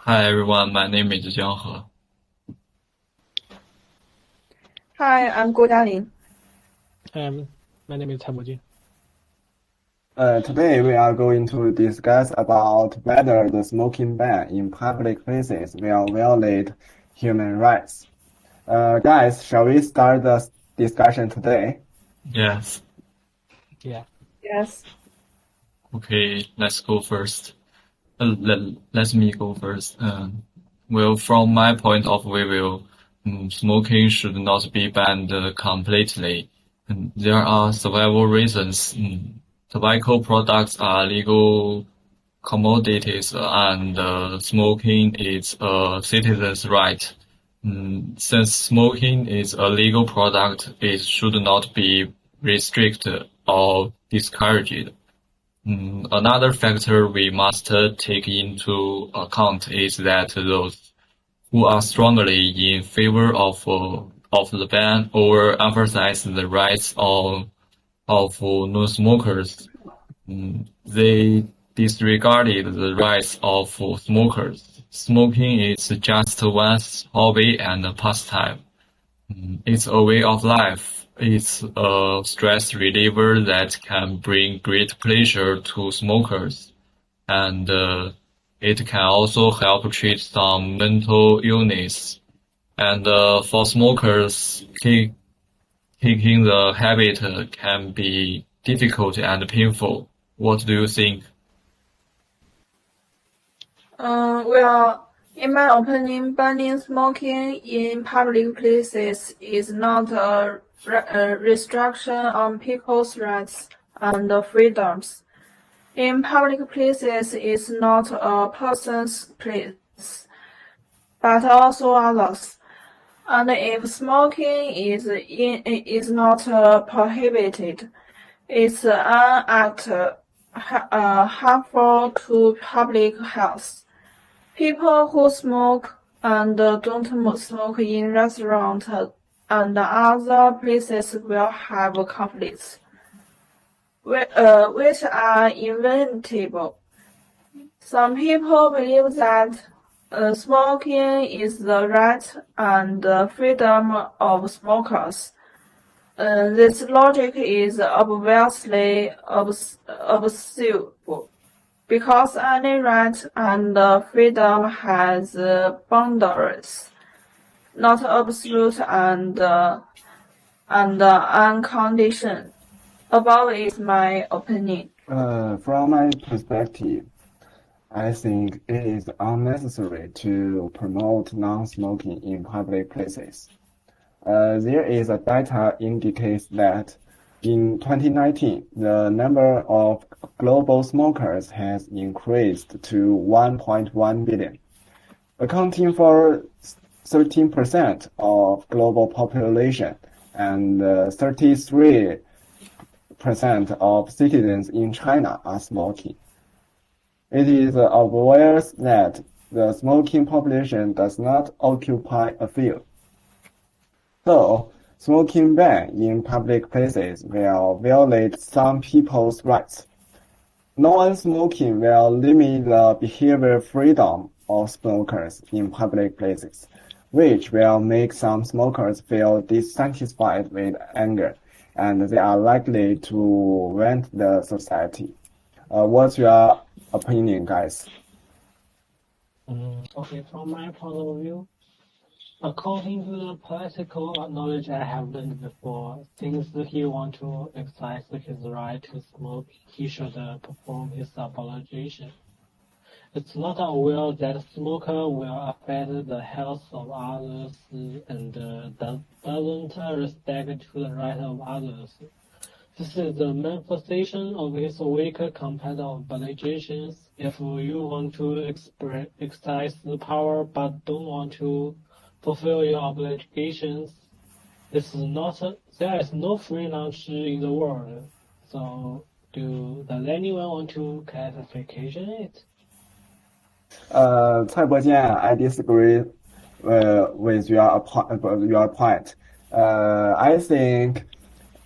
Hi everyone, my name is Jiang He. Hi, I'm Guo Jialin. My name is Cai Bojing. Today we are going to discuss about whether the smoking ban in public places will violate human rights. Guys, shall we start the discussion today? Yes. Yeah. Yes. Okay, let's go first. Let me go first. Well, from my point of view, smoking should not be banned completely. There are several reasons. Tobacco products are legal commodities, and smoking is a citizen's right. Since smoking is a legal product, it should not be restricted or discouraged. Another factor we must take into account is that those who are strongly in favor of the ban overemphasize the rights of non-smokers. They disregarded the rights of smokers. Smoking is just one's hobby and pastime. It's a way of life. It's a stress reliever that can bring great pleasure to smokers, and it can also help treat some mental illness. And for smokers, kicking the habit can be difficult and painful. What do you think? Well, in my opinion, banning smoking in public places is not a restriction on people's rights and freedoms. In public places is not a person's place, but also others. And if smoking is not prohibited, it's an act harmful to public health. People who smoke and don't smoke in restaurants and other places will have conflicts, which are inevitable. Some people believe that smoking is the right and freedom of smokers. This logic is obviously absurd, because any right and freedom has boundaries, not absolute and unconditioned. Above is my opinion. From my perspective, I think it is unnecessary to promote non-smoking in public places. There is a data indicates that in 2019, the number of global smokers has increased to 1.1 billion, accounting for 13% of global population and 33% of citizens in China are smoking. It is obvious that the smoking population does not occupy a field. So, smoking ban in public places will violate some people's rights. Non-smoking will limit the behavior freedom of smokers in public places, which will make some smokers feel dissatisfied with anger, and they are likely to rent the society. What's your opinion, guys? Okay, from my point of view, according to the political knowledge I have learned before, since he want to exercise his right to smoke, he should perform his obligation. It's not aware that smoker will affect the health of others and doesn't respect to the right of others. This is the manifestation of his weak competitive obligations. If you want to exercise the power but don't want to fulfill your obligations, there is no free lunch in the world. So, does anyone want to clarification it? Cai Bojian, I disagree with your point. I think,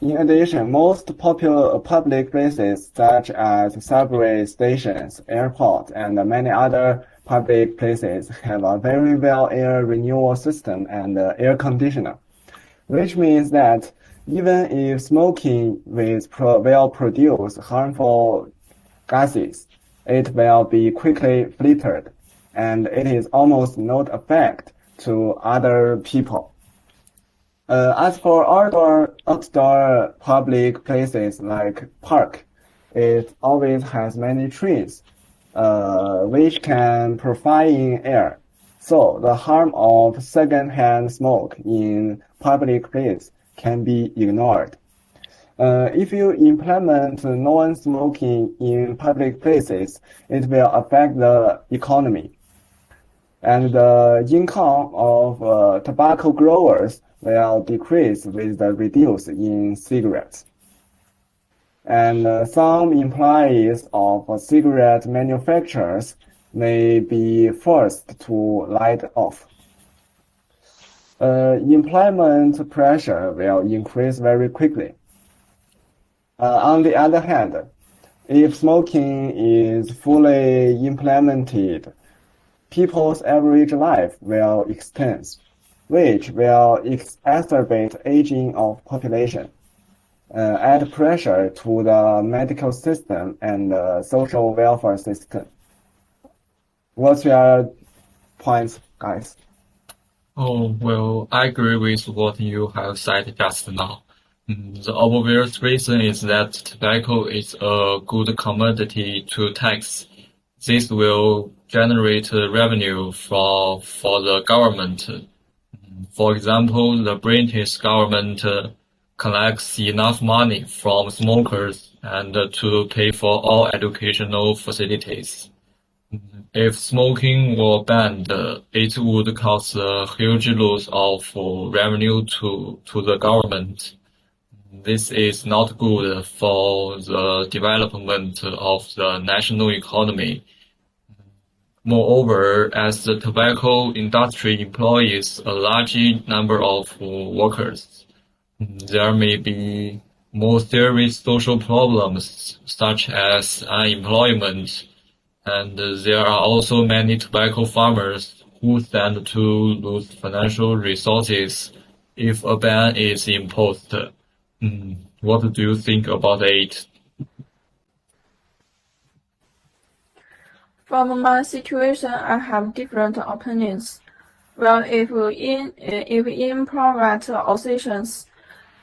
in addition, most popular public places such as subway stations, airports, and many other public places have a very well air renewal system and air conditioner, which means that even if smoking will produce harmful gases, it will be quickly filtered, and it is almost not affect to other people. As for outdoor public places like park, it always has many trees, which can provide air. So the harm of secondhand smoke in public place can be ignored. If you implement non-smoking in public places, it will affect the economy. And the income of tobacco growers will decrease with the reduce in cigarettes. And some employees of cigarette manufacturers may be forced to laid off. Employment pressure will increase very quickly. On the other hand, if smoking is fully implemented, people's average life will extend, which will exacerbate aging of population, add pressure to the medical system and the social welfare system. What's your points, guys? Oh, well, I agree with what you have said just now. The obvious reason is that tobacco is a good commodity to tax. This will generate revenue for the government. For example, the British government collects enough money from smokers and to pay for all educational facilities. If smoking were banned, it would cause a huge loss of revenue to the government. This is not good for the development of the national economy. Moreover, as the tobacco industry employs a large number of workers, there may be more serious social problems such as unemployment, and there are also many tobacco farmers who stand to lose financial resources if a ban is imposed. What do you think about it? From my situation, I have different opinions. Well, if in private organizations,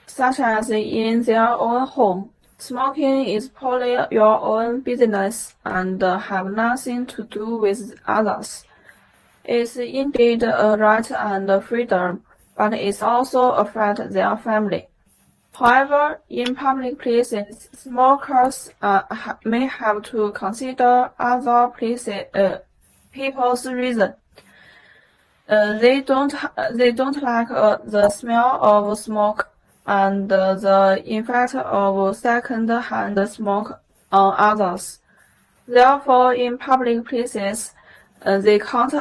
such as in their own home, smoking is purely your own business and have nothing to do with others. It's indeed a right and freedom, but it also affects their family. However, in public places, smokers may have to consider other people's reason. They don't like the smell of smoke and the effect of second-hand smoke on others. Therefore, in public places, they can't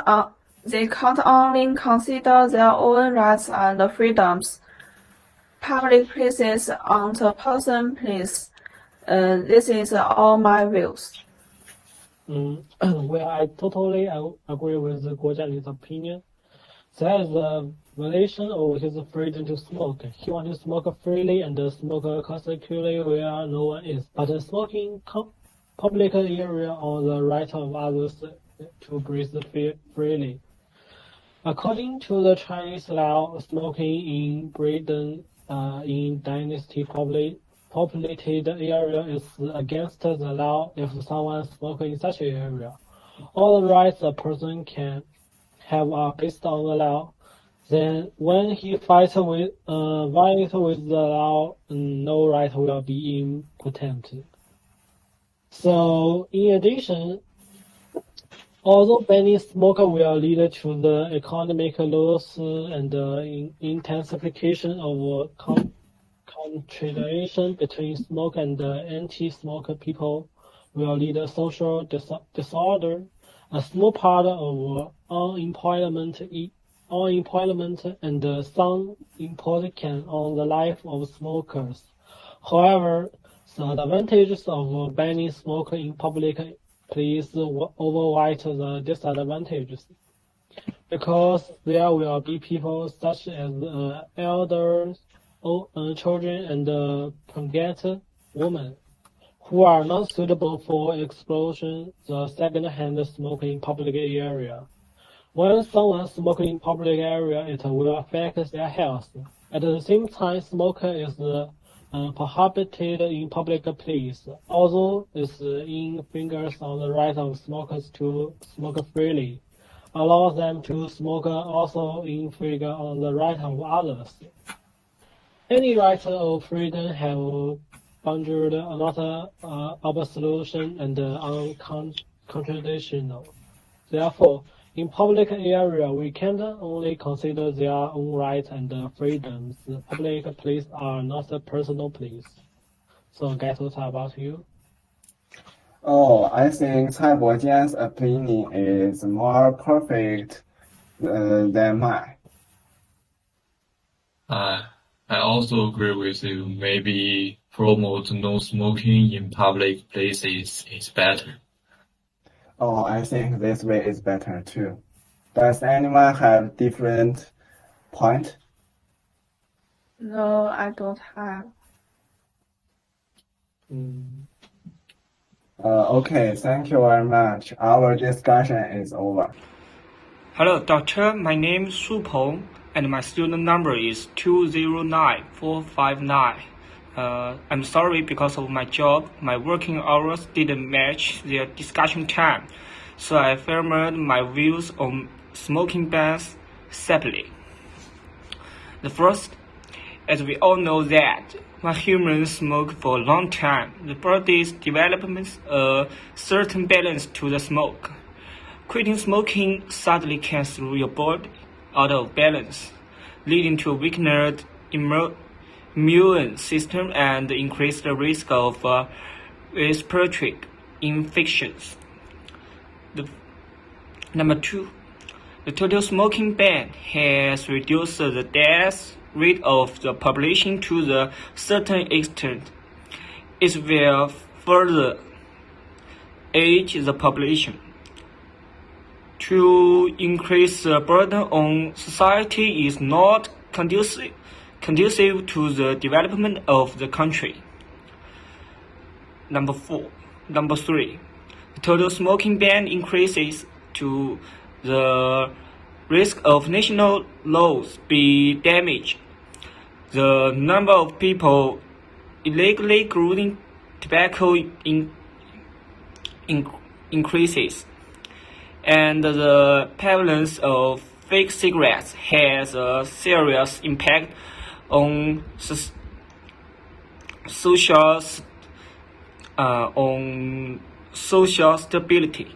only consider their own rights and freedoms. Public places aren't a person place. This is all my views. Well, I totally agree with Guo Jianli's opinion. There is a violation of his freedom to smoke. He wants to smoke freely and smoke consequently where no one is. But smoking public area or the right of others to breathe freely. According to the Chinese law, smoking in Britain in dynasty populated area is against the law if someone smokes in such an area. All the rights a person can have are based on the law. Then when he violates with the law, no right will be impotent. So in addition, although banning smoke will lead to the economic loss and intensification of contradiction between smoke and anti-smoke people will lead to social disorder. A small part of unemployment and some impact can on the life of smokers. However, the advantages of banning smoke in public please overwrite the disadvantages, because there will be people such as elders, children, and pregnant women who are not suitable for explosion the second-hand smoking in public area. When someone smokes in public area, it will affect their health. At the same time, smoking is prohibited in public place, although it's in fingers on the right of smokers to smoke freely. Allow them to smoke also infringe on the right of others. Any right of freedom have bounded not absolution and unconditional. Therefore, in public area, we can't only consider their own rights and freedoms. Public places are not a personal place. So, guys, what about you? Oh, I think Cai Bojian's opinion is more perfect than mine. I also agree with you. Maybe promote no smoking in public places is better. Oh, I think this way is better too. Does anyone have different point? No, I don't have. Okay, thank you very much. Our discussion is over. Hello, doctor. My name is Su Peng, and my student number is 209459. I'm sorry because of my job, my working hours didn't match their discussion time, so I filmed my views on smoking bans separately. The first, as we all know that when humans smoke for a long time, the body develops a certain balance to the smoke. Quitting smoking suddenly can throw your body out of balance, leading to a weakened immune system and increase the risk of respiratory infections. Number two, the total smoking ban has reduced the death rate of the population to the certain extent. It will further age the population. To increase the burden on society is not conducive to the development of the country. Number three, the total smoking ban increases to the risk of national laws be damaged. The number of people illegally growing tobacco increases, and the prevalence of fake cigarettes has a serious impact on social stability.